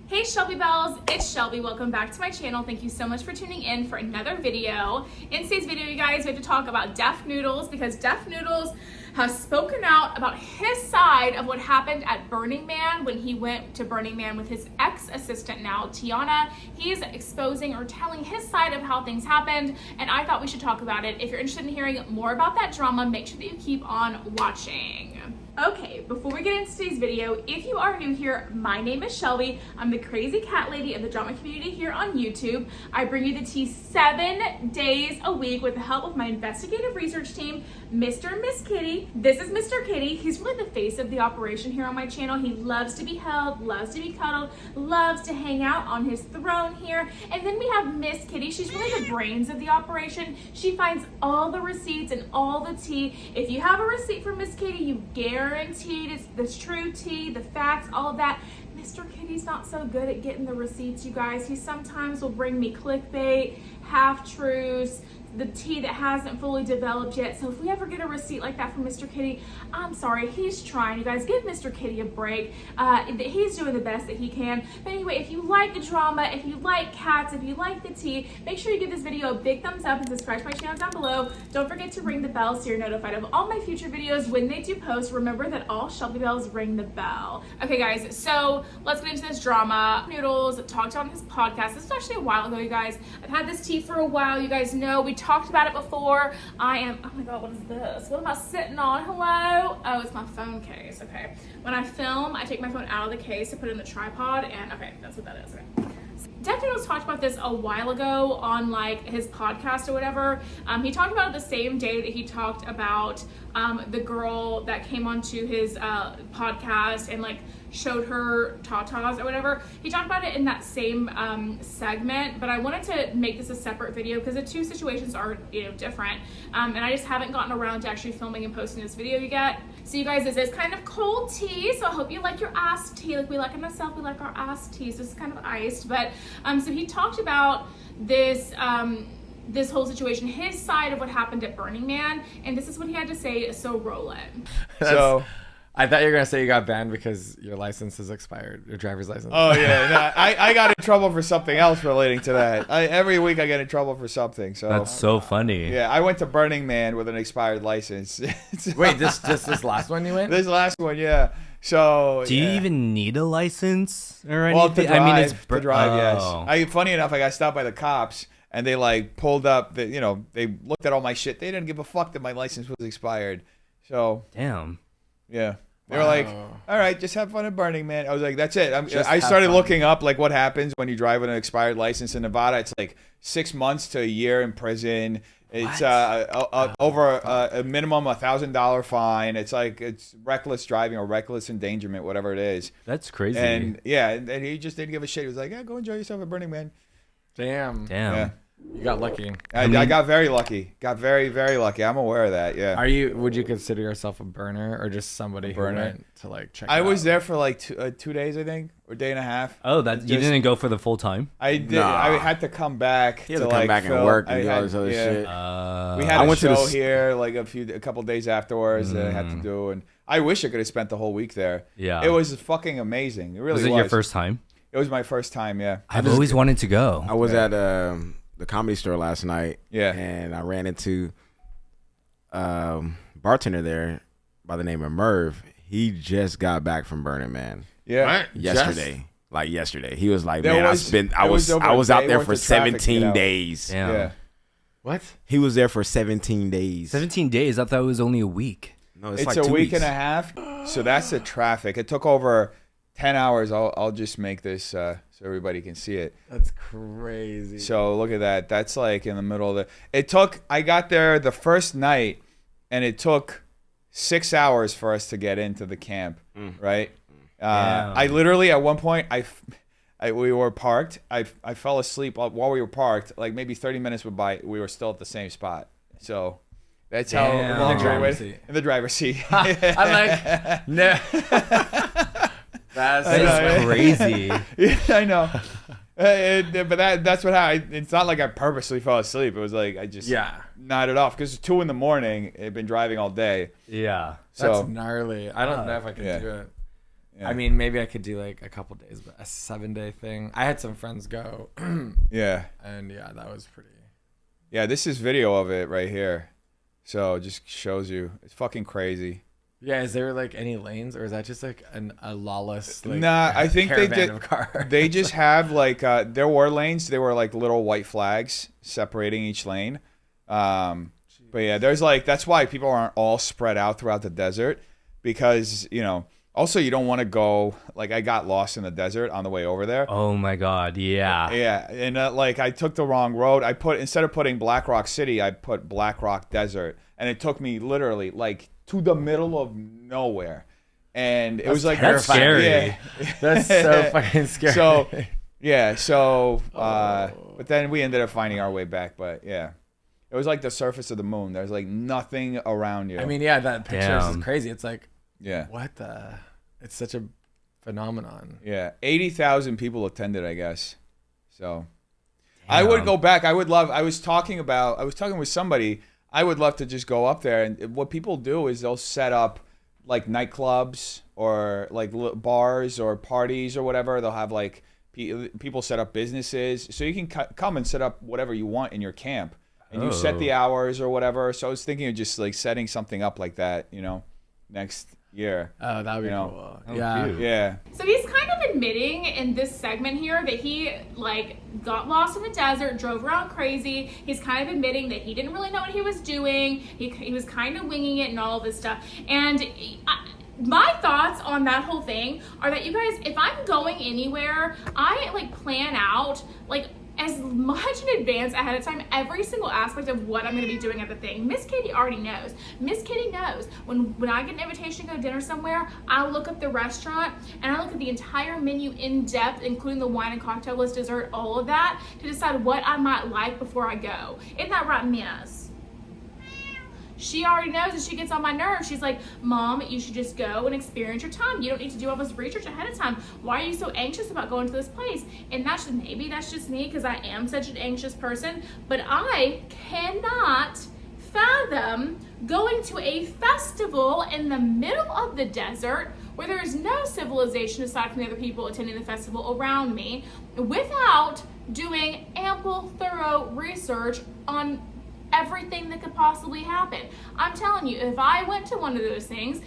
Hey Shelby Bells, it's Shelby. Welcome back to my channel. Thank you so much for tuning in for another video. In today's video, you guys, we have to talk about Def Noodles because Def Noodles has spoken out about his side of what happened at Burning Man when he went to Burning Man with his ex-assistant now, Tiana. He's exposing or telling his side of how things happened, and I thought we should talk about it. If you're interested in hearing more about that drama, make sure that you keep on watching. Okay, before we get into today's video, if you are new here, my name is Shelby. I'm the crazy cat lady of the drama community here on YouTube. I bring you the tea 7 days a week with the help of my investigative research team, Mr. and Miss Kitty. This is Mr. Kitty. He's really the face of the operation here on my channel. He loves to be held, loves to be cuddled, loves to hang out on his throne here. And then we have Miss Kitty. She's really the brains of the operation. She finds all the receipts and all the tea. If you have a receipt from Miss Kitty, you guaranteed it's the true tea, the facts, all of that. Mr. Kitty's not so good at getting the receipts, you guys. He sometimes will bring me clickbait, half-truths, the tea that hasn't fully developed yet. So if we ever get a receipt like that from Mr. Kitty, I'm sorry, he's trying. You guys, give Mr. Kitty a break. He's doing the best that he can. But anyway, if you like the drama, if you like cats, if you like the tea, make sure you give this video a big thumbs up and subscribe to my channel down below. Don't forget to ring the bell so you're notified of all my future videos when they do post. Remember that all Shelby Bells ring the bell. Okay guys, so let's get into this drama. Noodles talked on his podcast. This was actually a while ago, you guys. I've had this tea for a while. You guys know we talked about it before. Oh my god, what is this? What am I sitting on? Hello? Oh, it's my phone case. Okay. When I film, I take my phone out of the case to put it in the tripod, and okay, that's what that is. Okay. Def Noodles talked about this a while ago on like his podcast or whatever. He talked about it the same day that he talked about the girl that came onto his podcast and like showed her tatas or whatever. He talked about it in that same segment, but I wanted to make this a separate video because the two situations are, different. And I just haven't gotten around to actually filming and posting this video yet. So you guys, this is kind of cold tea, so I hope you like your iced tea. Like we like in the South, we like our iced tea, so it's kind of iced. But so he talked about this this whole situation, his side of what happened at Burning Man, and this is what he had to say, so roll it. So I thought you were gonna say you got banned because your license is expired, your driver's license. Oh yeah, no, I got in trouble for something else relating to that. Every week I get in trouble for something. So that's so funny. Yeah, I went to Burning Man with an expired license. Wait, this last one you went? This last one, yeah. So do you even need a license or anything? Well, to drive, I mean, it's to drive, yes. Funny enough, I got stopped by the cops. And they like pulled up, they looked at all my shit. They didn't give a fuck that my license was expired. So damn. Yeah. They were like, all right, just have fun at Burning Man. I was like, that's it. I started looking up like what happens when you drive with an expired license in Nevada. It's like 6 months to a year in prison. It's over a minimum $1,000 fine. It's reckless driving or reckless endangerment, whatever it is. That's crazy. And yeah, and he just didn't give a shit. He was like, yeah, go enjoy yourself at Burning Man. Damn. Yeah. You got lucky. I got very lucky. Got very, very lucky. I'm aware of that. Yeah. Would you consider yourself a burner or just somebody who went to like check? I was there for like 2 days, I think, or a day and a half. Oh, you didn't go for the full time? I did. Nah. I had to come back. He had to come back and work and do all this other shit. We had a show here like a couple days afterwards that I had to do, and I wish I could have spent the whole week there. Yeah. It was fucking amazing. It really was. Was it your first time? It was my first time. Yeah. I've always wanted to go. I was at the Comedy Store last night. Yeah. And I ran into bartender there by the name of Merv. He just got back from Burning Man. Yeah. Yesterday. Like yesterday. He was like, man, I was out there for 17 days. Damn. Yeah. What? He was there for 17 days. 17 days? I thought it was only a week. No, it's like a 2 week weeks. and a half. So that's the traffic. It took over 10 hours. I'll just make this so everybody can see it. That's crazy. So look at that. That's like in the middle of I got there the first night and it took 6 hours for us to get into the camp, right? I literally at one point, we were parked. I fell asleep while we were parked. Like maybe 30 minutes went by. We were still at the same spot. So that's how long we waited. In the driver's seat. I'm like, no. That's crazy. Yeah, I know. But that's what happened. It's not like I purposely fell asleep. It was like I just nodded off because it's 2 a.m. I've been driving all day. Yeah. So that's gnarly. I don't know if I can do it. Yeah. I mean, maybe I could do like a couple days, but a 7-day thing. I had some friends go. Yeah. And yeah, that was pretty. Yeah, this is video of it right here. So it just shows you. It's fucking crazy. Yeah, is there like any lanes, or is that just like a lawless? Like, nah, I think they caravan did. Of cars? They just have like there were lanes. They were like little white flags separating each lane. But yeah, there's like that's why people aren't all spread out throughout the desert because also you don't want to go like I got lost in the desert on the way over there. Oh my God, yeah. Yeah, and like I took the wrong road. I put instead of putting Black Rock City, I put Black Rock Desert, and it took me literally like to the middle of nowhere, and it was like that's scary. Yeah. That's so fucking scary. So yeah, but then we ended up finding our way back. But yeah, it was like the surface of the moon. There's like nothing around you. I mean, yeah, that picture is Damn. just crazy. It's like, yeah, what the? It's such a phenomenon. yeah, 80,000 people attended, I guess. So I would go back. I would love. I was talking with somebody. I would love to just go up there, and what people do is they'll set up like nightclubs or like bars or parties or whatever. They'll have like people set up businesses, so you can come and set up whatever you want in your camp, and you set the hours or whatever. So I was thinking of just like setting something up like that, next year. Oh, that would be cool. Oh, Yeah. cute. Yeah. So he's kind of admitting in this segment here that he like got lost in the desert, drove around crazy. He's kind of admitting that he didn't really know what he was doing. He was kind of winging it and all of this stuff. And my thoughts on that whole thing are that you guys, if I'm going anywhere, I like plan out like as much in advance ahead of time every single aspect of what I'm going to be doing at the thing. Miss Katie already knows. Miss Katie knows when I get an invitation to go to dinner somewhere, I'll look up the restaurant and I look at the entire menu in depth, including the wine and cocktail list, dessert, all of that, to decide what I might like before I go. Isn't that right, Miss? She already knows, and she gets on my nerves. She's like, Mom, you should just go and experience your time. You don't need to do all this research ahead of time. Why are you so anxious about going to this place? And maybe that's just me because I am such an anxious person, but I cannot fathom going to a festival in the middle of the desert where there is no civilization aside from the other people attending the festival around me without doing ample, thorough research on everything that could possibly happen. I'm telling you, if I went to one of those things,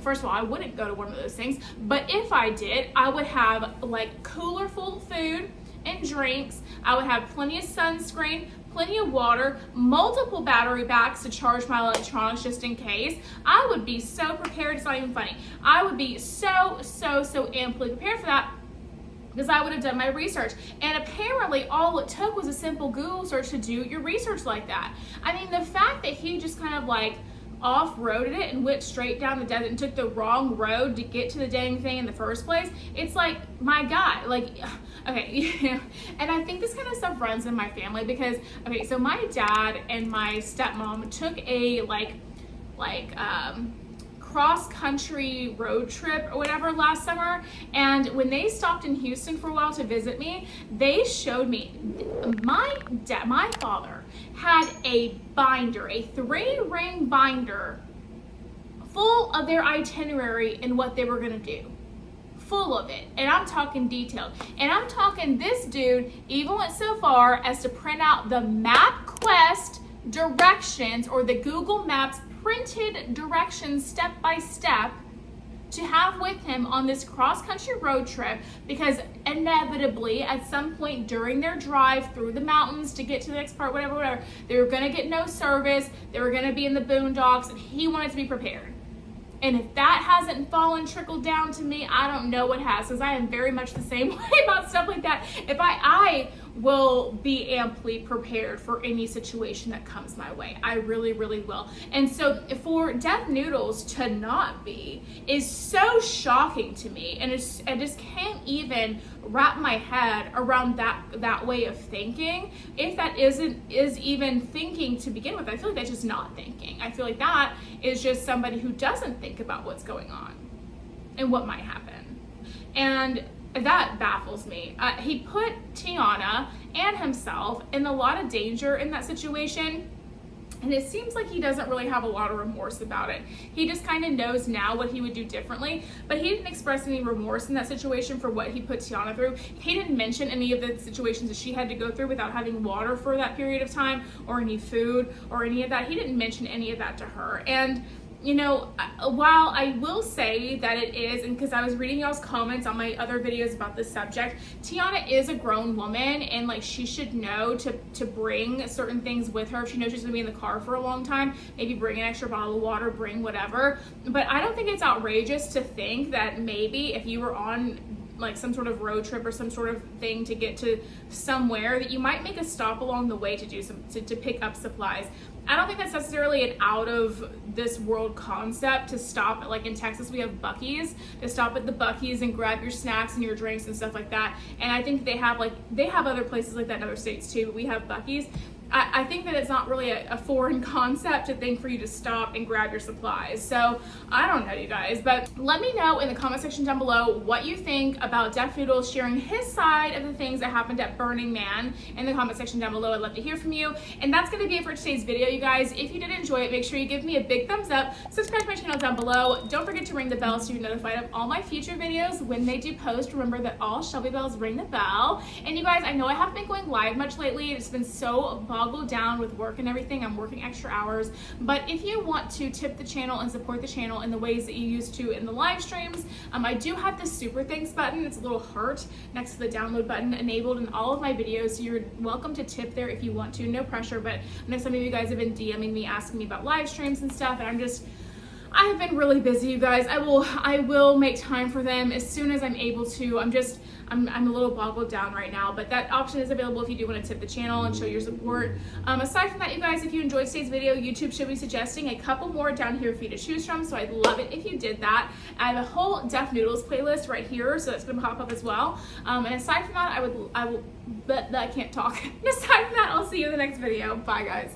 first of all, I wouldn't go to one of those things, but if I did, I would have like cooler full of food and drinks. I would have plenty of sunscreen, plenty of water, multiple battery packs to charge my electronics just in case. I would be so prepared, it's not even funny. I would be so amply prepared for that, because I would have done my research. And apparently all it took was a simple Google search to do your research like that. I mean, the fact that he just kind of like off-roaded it and went straight down the desert and took the wrong road to get to the dang thing in the first place, it's like, my God, like, okay. And I think this kind of stuff runs in my family because, okay, so my dad and my stepmom took a cross-country road trip or whatever last summer, and when they stopped in Houston for a while to visit me, they showed me my father had a binder, a 3-ring binder full of their itinerary and what they were going to do, full of it. And I'm talking detailed, and I'm talking this dude even went so far as to print out the MapQuest directions, or the Google Maps printed directions step by step, to have with him on this cross-country road trip, because inevitably at some point during their drive through the mountains to get to the next part, whatever, they were going to get no service, they were going to be in the boondocks, and he wanted to be prepared. And if that hasn't trickled down to me, I don't know what has, because I am very much the same way about stuff like that. If I will be amply prepared for any situation that comes my way. I really will. And so for Def Noodles to not be is so shocking to me, and I just can't even wrap my head around that way of thinking. If that is even thinking to begin with, I feel like that's just not thinking. I feel like that is just somebody who doesn't think about what's going on and what might happen. And that baffles me. He put Tiana and himself in a lot of danger in that situation. And it seems like he doesn't really have a lot of remorse about it. He just kind of knows now what he would do differently, but he didn't express any remorse in that situation for what he put Tiana through. He didn't mention any of the situations that she had to go through without having water for that period of time, or any food, or any of that. He didn't mention any of that to her. And you know, while I will say that it is, and because I was reading y'all's comments on my other videos about this subject, Tiana is a grown woman, and like she should know to bring certain things with her. If she knows she's gonna be in the car for a long time, maybe bring an extra bottle of water, bring whatever. But I don't think it's outrageous to think that maybe if you were on like some sort of road trip or some sort of thing to get to somewhere, that you might make a stop along the way to do to pick up supplies. I don't think that's necessarily an out of this world concept to stop at, like in Texas we have Buc-ee's, to stop at the Buc-ee's and grab your snacks and your drinks and stuff like that. And I think they have other places like that in other states too, but we have Buc-ee's. I think that it's not really a foreign concept to think for you to stop and grab your supplies. So I don't know, you guys, but let me know in the comment section down below what you think about Def Noodles sharing his side of the things that happened at Burning Man in the comment section down below. I'd love to hear from you. And that's going to be it for today's video, you guys. If you did enjoy it, make sure you give me a big thumbs up, subscribe to my channel down below. Don't forget to ring the bell so you're notified of all my future videos when they do post. Remember that all Shelby bells ring the bell. And you guys, I know I haven't been going live much lately. It's been so boggled down with work and everything. I'm working extra hours, but if you want to tip the channel and support the channel in the ways that you used to in the live streams, I do have the super thanks button. It's a little heart next to the download button enabled in all of my videos, so you're welcome to tip there if you want to. No pressure, but I know some of you guys have been DMing me asking me about live streams and stuff, and I have been really busy, you guys. I will make time for them as soon as I'm able to. I'm a little boggled down right now, but that option is available if you do want to tip the channel and show your support. Aside from that, you guys, if you enjoyed today's video, YouTube should be suggesting a couple more down here for you to choose from, so I'd love it if you did that. I have a whole Def Noodles playlist right here, so that's gonna pop up as well. And aside from that, I can't talk. Aside from that, I'll see you in the next video. Bye, guys.